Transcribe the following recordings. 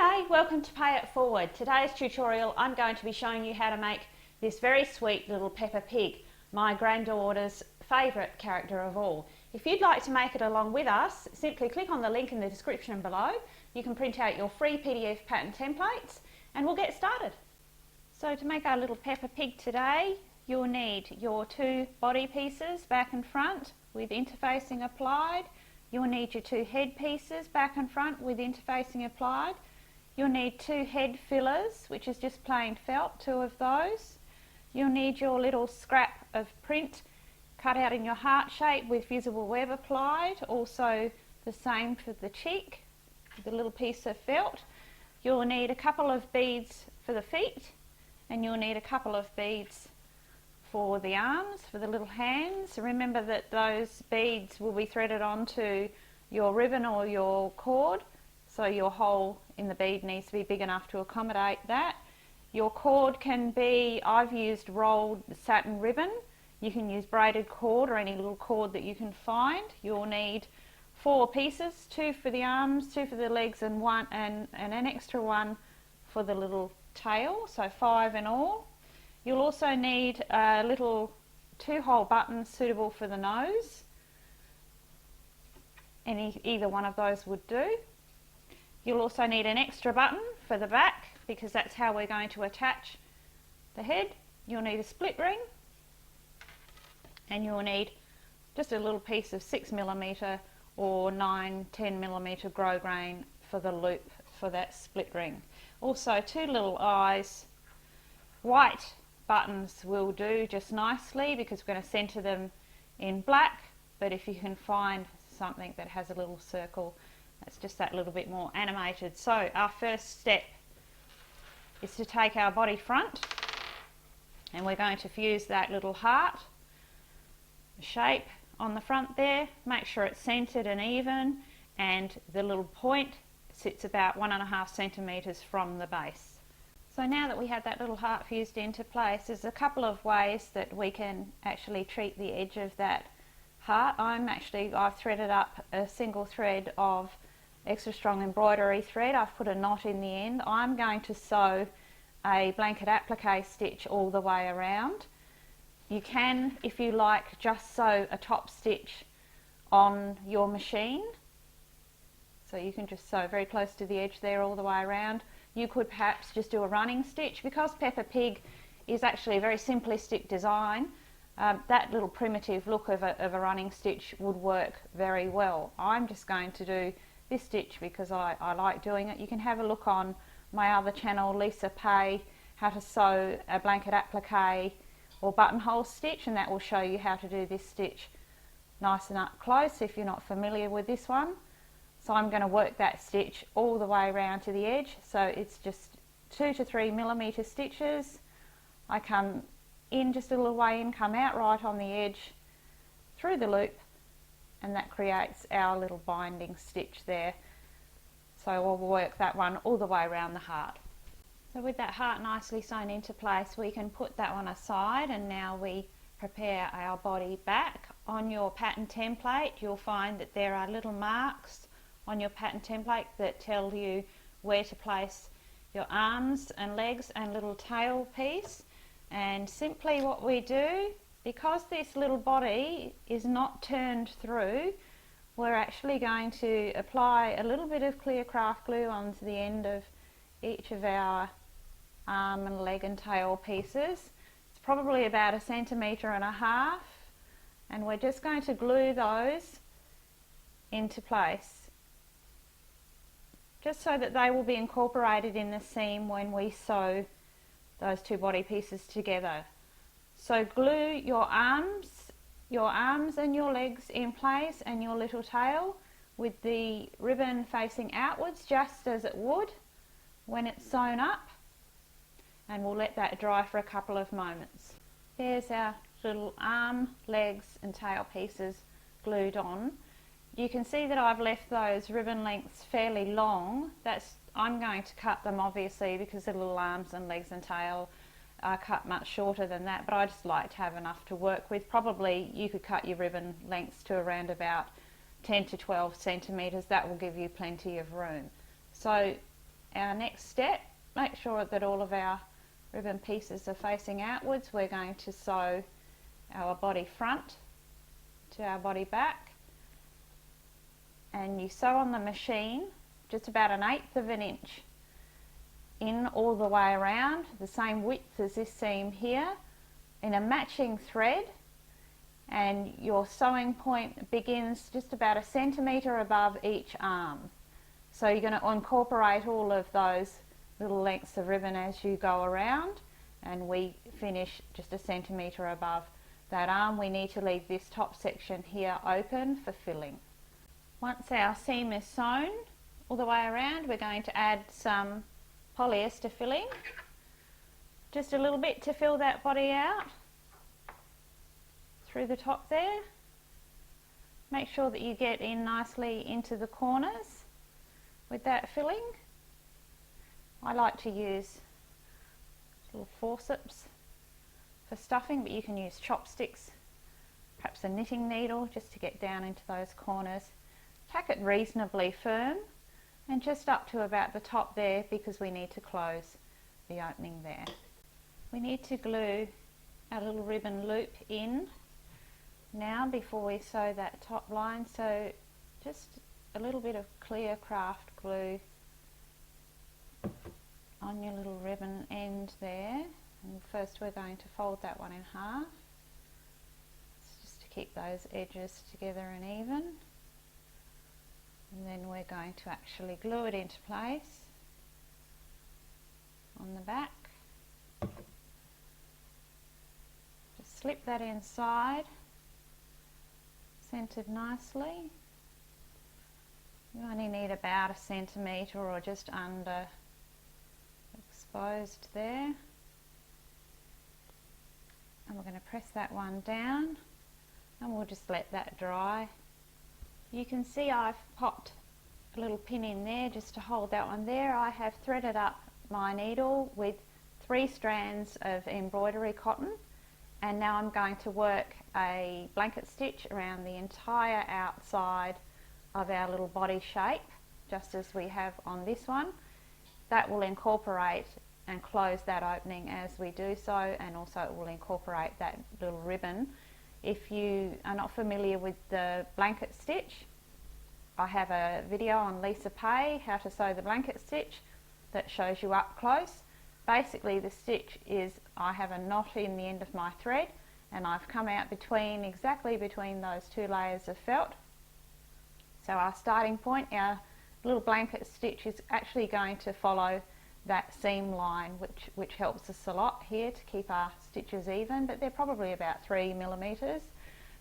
G'day, welcome to Pay It Forward. Today's tutorial I'm going to be showing you how to make this very sweet little Peppa Pig, my granddaughter's favourite character of all. If you'd like to make it along with us, simply click on the link in the description below. You can print out your free PDF pattern templates and we'll get started. So to make our little Peppa Pig today, you'll need your two body pieces back and front with interfacing applied. You'll need your two head pieces back and front with interfacing applied. You'll need two head fillers, which is just plain felt, two of those. You'll need your little scrap of print cut out in your heart shape with visible web applied. Also the same for the cheek, the little piece of felt. You'll need a couple of beads for the feet, and you'll need a couple of beads for the arms, for the little hands. Remember that those beads will be threaded onto your ribbon or your cord, so your hole in the bead needs to be big enough to accommodate that. Your cord can be, I've used rolled satin ribbon. You can use braided cord or any little cord that you can find. You'll need 4 pieces, 2 for the arms, 2 for the legs, and an extra one for the little tail, so 5 in all. You'll also need a little 2-hole button suitable for the nose. Either one of those would do. You'll also need an extra button for the back because that's how we're going to attach the head. You'll need a split ring, and you'll need just a little piece of 6mm or 9-10mm grosgrain for the loop for that split ring. Also 2 little eyes. White buttons will do just nicely because we're going to centre them in black, but if you can find something that has a little circle, that's just that little bit more animated. So our first step is to take our body front, and we're going to fuse that little heart shape on the front there. Make sure it's centered and even, and the little point sits about 1.5 centimeters from the base. So now that we have that little heart fused into place, there's a couple of ways that we can actually treat the edge of that heart. I've threaded up a single thread of extra strong embroidery thread. I've put a knot in the end. I'm going to sew a blanket applique stitch all the way around. You can, if you like, just sew a top stitch on your machine. So you can just sew very close to the edge there all the way around. You could perhaps just do a running stitch. Because Peppa Pig is actually a very simplistic design, that little primitive look of a running stitch would work very well. I'm just going to do this stitch because I like doing it. You can have a look on my other channel, Lisa Pay, how to sew a blanket applique or buttonhole stitch, and that will show you how to do this stitch nice and up close if you're not familiar with this one. So I'm going to work that stitch all the way around to the edge. So it's just 2 to 3mm stitches. I come in just a little way in, come out right on the edge through the loop, and that creates our little binding stitch there. So we'll work that one all the way around the heart. So with that heart nicely sewn into place, we can put that one aside, and now we prepare our body back. On your pattern template, you'll find that there are little marks on your pattern template that tell you where to place your arms and legs and little tail piece. And simply what we do, because this little body is not turned through, we're actually going to apply a little bit of clear craft glue onto the end of each of our arm and leg and tail pieces. It's probably about 1.5 centimeters, and we're just going to glue those into place, just so that they will be incorporated in the seam when we sew those two body pieces together. So glue your arms and your legs in place, and your little tail with the ribbon facing outwards, just as it would when it's sewn up, and we'll let that dry for a couple of moments. There's our little arm, legs and tail pieces glued on. You can see that I've left those ribbon lengths fairly long. I'm going to cut them obviously because the little arms and legs and tail are cut much shorter than that, but I just like to have enough to work with. Probably you could cut your ribbon lengths to around about 10 to 12 centimetres. That will give you plenty of room. So our next step, make sure that all of our ribbon pieces are facing outwards. We're going to sew our body front to our body back, and you sew on the machine just about 1/8 of an inch in all the way around, the same width as this seam here, in a matching thread, and your sewing point begins just about 1 centimetre above each arm. So you're going to incorporate all of those little lengths of ribbon as you go around, and we finish just 1 centimetre above that arm. We need to leave this top section here open for filling. Once our seam is sewn all the way around, we're going to add some polyester filling, just a little bit to fill that body out through the top there. Make sure that you get in nicely into the corners with that filling. I like to use little forceps for stuffing, but you can use chopsticks, perhaps a knitting needle, just to get down into those corners. Tack it reasonably firm and just up to about the top there, because we need to close the opening there. We need to glue our little ribbon loop in now before we sew that top line, so just a little bit of clear craft glue on your little ribbon end there. And first we're going to fold that one in half, just to keep those edges together and even. And then we're going to actually glue it into place on the back. Just slip that inside, centered nicely. You only need about 1 centimetre or just under exposed there. And we're going to press that one down, and we'll just let that dry. You can see I've popped a little pin in there just to hold that one there. I have threaded up my needle with 3 strands of embroidery cotton, and now I'm going to work a blanket stitch around the entire outside of our little body shape, just as we have on this one. That will incorporate and close that opening as we do so, and also it will incorporate that little ribbon. If you are not familiar with the blanket stitch, I have a video on Lisa Pay, how to sew the blanket stitch, that shows you up close. Basically the stitch is, I have a knot in the end of my thread, and I've come out exactly between those 2 layers of felt. So our starting point, our little blanket stitch, is actually going to follow that seam line, which helps us a lot here to keep our stitches even, but they're probably about 3 millimeters.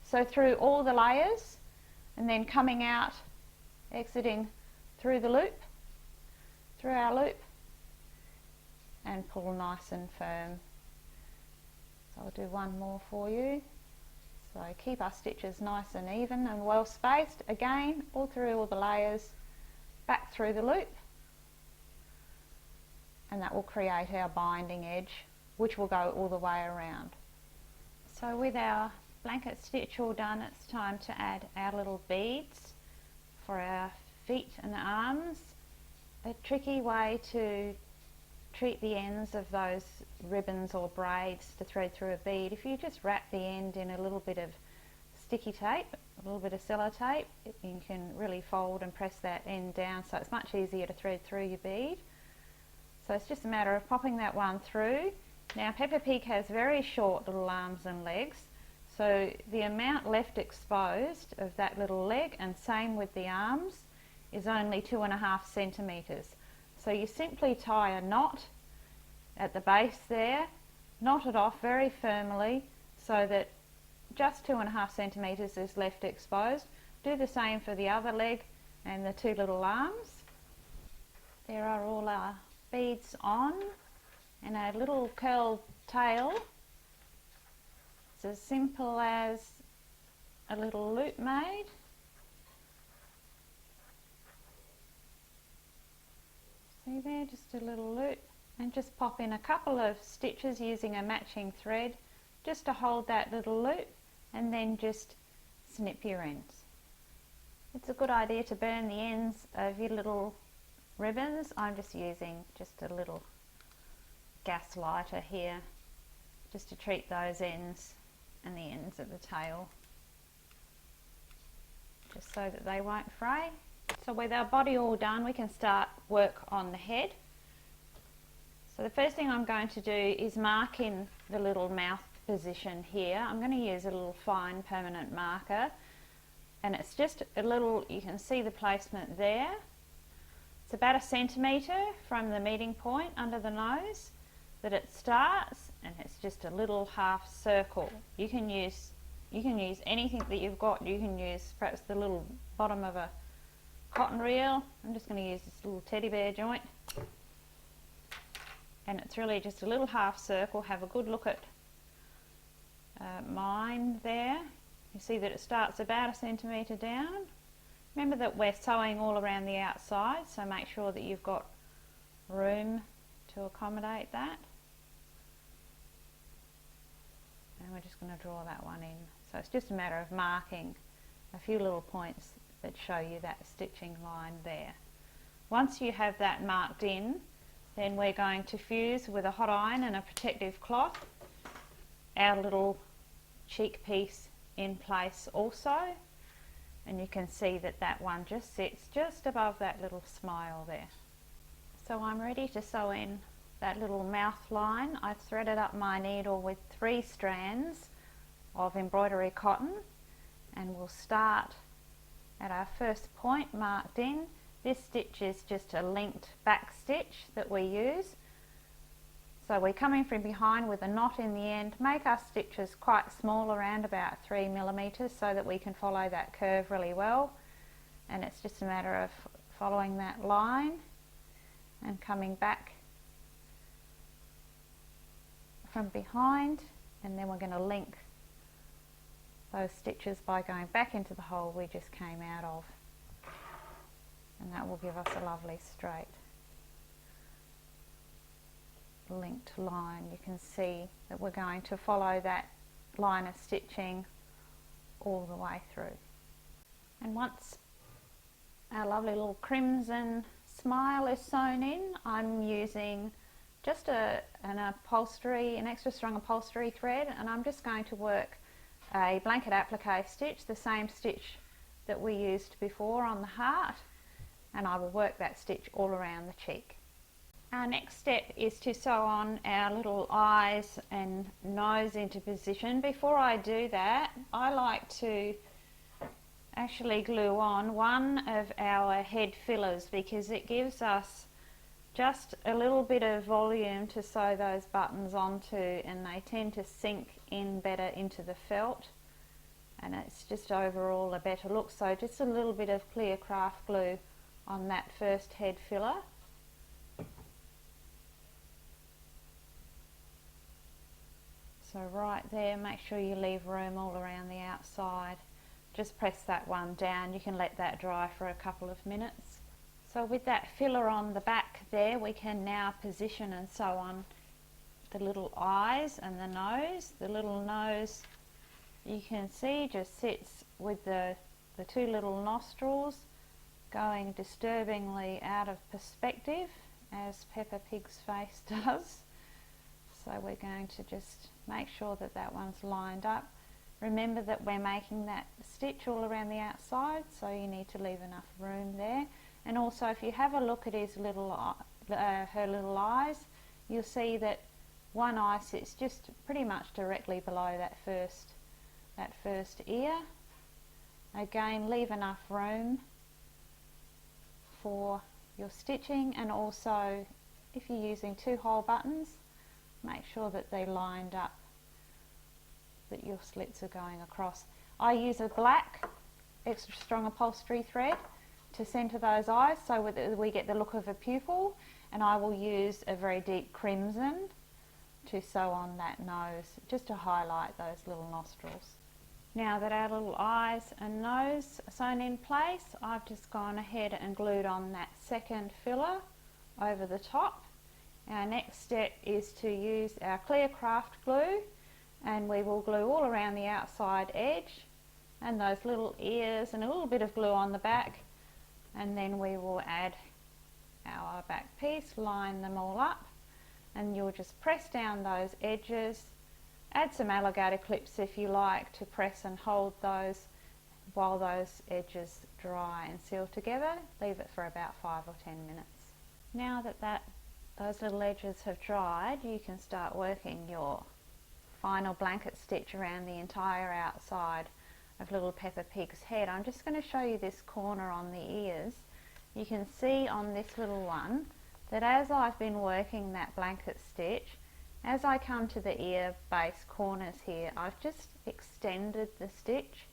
So through all the layers, and then coming out, exiting through the loop, through our loop, and pull nice and firm. So I'll do one more for you. So keep our stitches nice and even and well spaced, again all through all the layers, back through the loop, and that will create our binding edge, which will go all the way around. So with our blanket stitch all done, it's time to add our little beads for our feet and arms. A tricky way to treat the ends of those ribbons or braids to thread through a bead, if you just wrap the end in a little bit of sticky tape, a little bit of sellotape, you can really fold and press that end down, so it's much easier to thread through your bead. So it's just a matter of popping that one through. Now Peppa Pig has very short little arms and legs, so the amount left exposed of that little leg, and same with the arms, is only 2.5 centimetres. So you simply tie a knot at the base there, knot it off very firmly so that just 2.5 centimetres is left exposed. Do the same for the other leg and the 2 little arms. There are all our beads on, and a little curled tail. It's as simple as a little loop made. See there, just a little loop, and just pop in a couple of stitches using a matching thread just to hold that little loop, and then just snip your ends. It's a good idea to burn the ends of your little ribbons, I'm just using just a little gas lighter here just to treat those ends and the ends of the tail, just so that they won't fray. So with our body all done, we can start work on the head. So the first thing I'm going to do is mark in the little mouth position here. I'm going to use a little fine permanent marker, and it's just a little, you can see the placement there. It's about 1 centimetre from the meeting point under the nose that it starts, and it's just a little half circle. You can use anything that you've got. You can use perhaps the little bottom of a cotton reel. I'm just going to use this little teddy bear joint, and it's really just a little half circle. Have a good look at mine there. You see that it starts about 1 centimetre down. Remember that we're sewing all around the outside, so make sure that you've got room to accommodate that. And we're just going to draw that one in. So it's just a matter of marking a few little points that show you that stitching line there. Once you have that marked in, then we're going to fuse with a hot iron and a protective cloth our little cheek piece in place also, and you can see that that one just sits just above that little smile there. So I'm ready to sew in that little mouth line. I've threaded up my needle with 3 strands of embroidery cotton, and we'll start at our first point marked in. This stitch is just a linked back stitch that we use. So we're coming from behind with a knot in the end. Make our stitches quite small, around about 3 millimeters, so that we can follow that curve really well. And it's just a matter of following that line and coming back from behind, and then we're going to link those stitches by going back into the hole we just came out of, and that will give us a lovely straight linked line. You can see that we're going to follow that line of stitching all the way through. And once our lovely little crimson smile is sewn in, I'm using just an extra strong upholstery thread, and I'm just going to work a blanket applique stitch, the same stitch that we used before on the heart, and I will work that stitch all around the cheek. Our next step is to sew on our little eyes and nose into position. Before I do that, I like to actually glue on one of our head fillers, because it gives us just a little bit of volume to sew those buttons onto, and they tend to sink in better into the felt, and it's just overall a better look. So just a little bit of clear craft glue on that first head filler. So right there, make sure you leave room all around the outside. Just press that one down. You can let that dry for a couple of minutes. So with that filler on the back there, we can now position and sew on the little eyes and the nose. The little nose, you can see, just sits with the 2 little nostrils going disturbingly out of perspective, as Peppa Pig's face does. So we're going to just make sure that that one's lined up. Remember that we're making that stitch all around the outside, so you need to leave enough room there. And also, if you have a look at her little eyes, you'll see that one eye sits just pretty much directly below that first ear. Again, leave enough room for your stitching, and also if you're using 2 hole buttons, make sure that they're lined up, that your slits are going across. I use a black extra strong upholstery thread to centre those eyes so that we get the look of a pupil, and I will use a very deep crimson to sew on that nose, just to highlight those little nostrils. Now that our little eyes and nose are sewn in place, I've just gone ahead and glued on that second filler over the top. Our next step is to use our clear craft glue, and we will glue all around the outside edge and those little ears, and a little bit of glue on the back, and then we will add our back piece, line them all up, and you'll just press down those edges. Add some alligator clips if you like to press and hold those while those edges dry and seal together. Leave it for about 5 or 10 minutes. Now that those little edges have dried, you can start working your final blanket stitch around the entire outside of little Peppa Pig's head. I'm just going to show you this corner on the ears. You can see on this little one that as I've been working that blanket stitch, as I come to the ear base corners here, I've just extended the stitch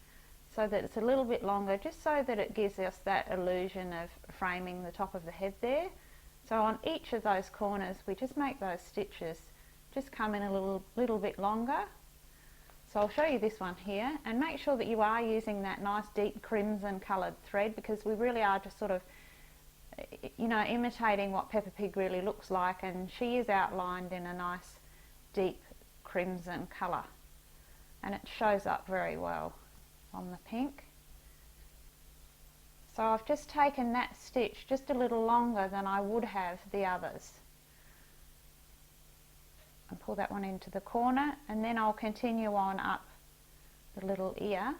so that it's a little bit longer, just so that it gives us that illusion of framing the top of the head there. So on each of those corners we just make those stitches just come in a little bit longer. So I'll show you this one here, and make sure that you are using that nice deep crimson coloured thread, because we really are just sort of, you know, imitating what Peppa Pig really looks like, and she is outlined in a nice deep crimson colour, and it shows up very well on the pink. So I've just taken that stitch just a little longer than I would have the others, and pull that one into the corner, and then I'll continue on up the little ear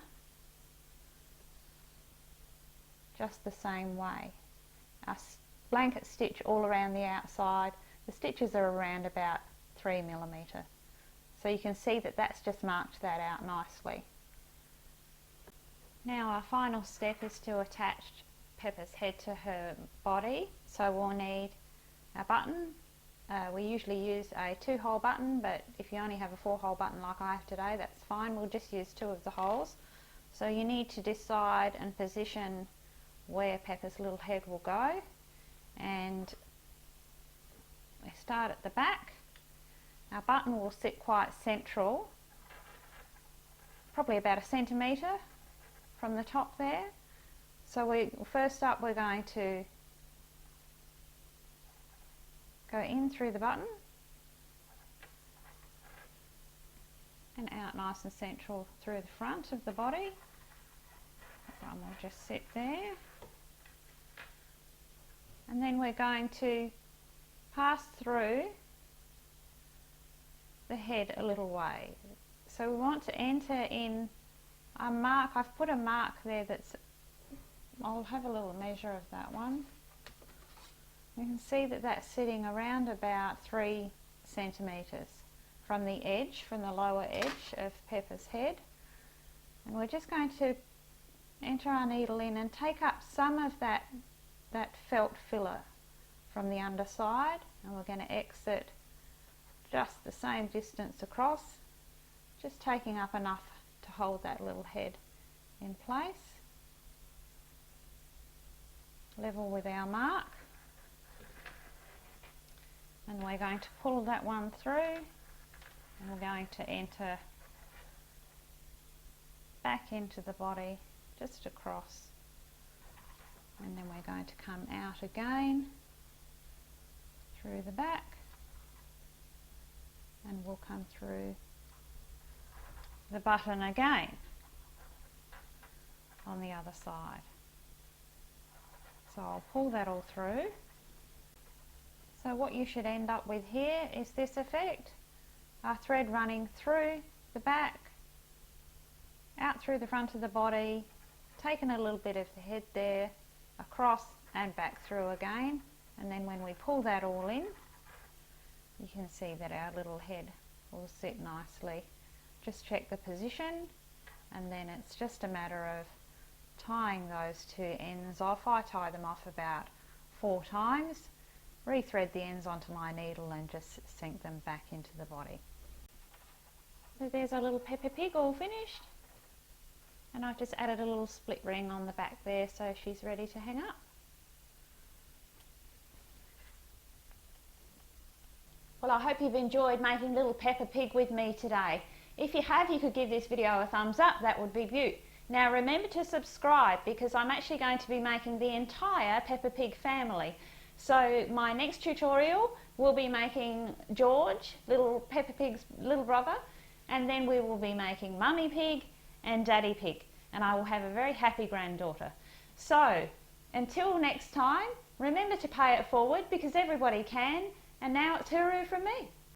just the same way. A blanket stitch all around the outside. The stitches are around about 3mm, so you can see that that's just marked that out nicely. Now our final step is to attach Peppa's head to her body, so we'll need a button. We usually use a 2-hole button, but if you only have a 4-hole button like I have today, that's fine. We'll just use 2 of the holes. So you need to decide and position where Peppa's little head will go, and we start at the back. Our button will sit quite central, probably about 1 centimetre from the top there. So first up we're going to go in through the button and out nice and central through the front of the body. That one will just sit there. And then we're going to pass through the head a little way. So we want to enter in a mark. I've put a mark there that's, I'll have a little measure of that one. You can see that that's sitting around about 3 centimetres from the edge, from the lower edge of Peppa's head. And we're just going to enter our needle in and take up some of that felt filler from the underside, and we're going to exit just the same distance across, just taking up enough to hold that little head in place, level with our mark. And we're going to pull that one through, and we're going to enter back into the body, just across, and then we're going to come out again through the back, and we'll come through the button again on the other side. So I'll pull that all through. So what you should end up with here is this effect, our thread running through the back, out through the front of the body, taking a little bit of the head there, across and back through again, and then when we pull that all in, you can see that our little head will sit nicely. Just check the position, and then it's just a matter of tying those 2 ends off. I tie them off about 4 times, rethread the ends onto my needle and just sink them back into the body. So there's our little Peppa Pig all finished, and I've just added a little split ring on the back there so she's ready to hang up. Well, I hope you've enjoyed making little Peppa Pig with me today. If you have, you could give this video a thumbs up, that would be beaut. Now remember to subscribe, because I'm actually going to be making the entire Peppa Pig family. So my next tutorial will be making George, little Peppa Pig's little brother, and then we will be making Mummy Pig and Daddy Pig, and I will have a very happy granddaughter. So Until next time, remember to pay it forward because everybody can, and now it's hooroo from me.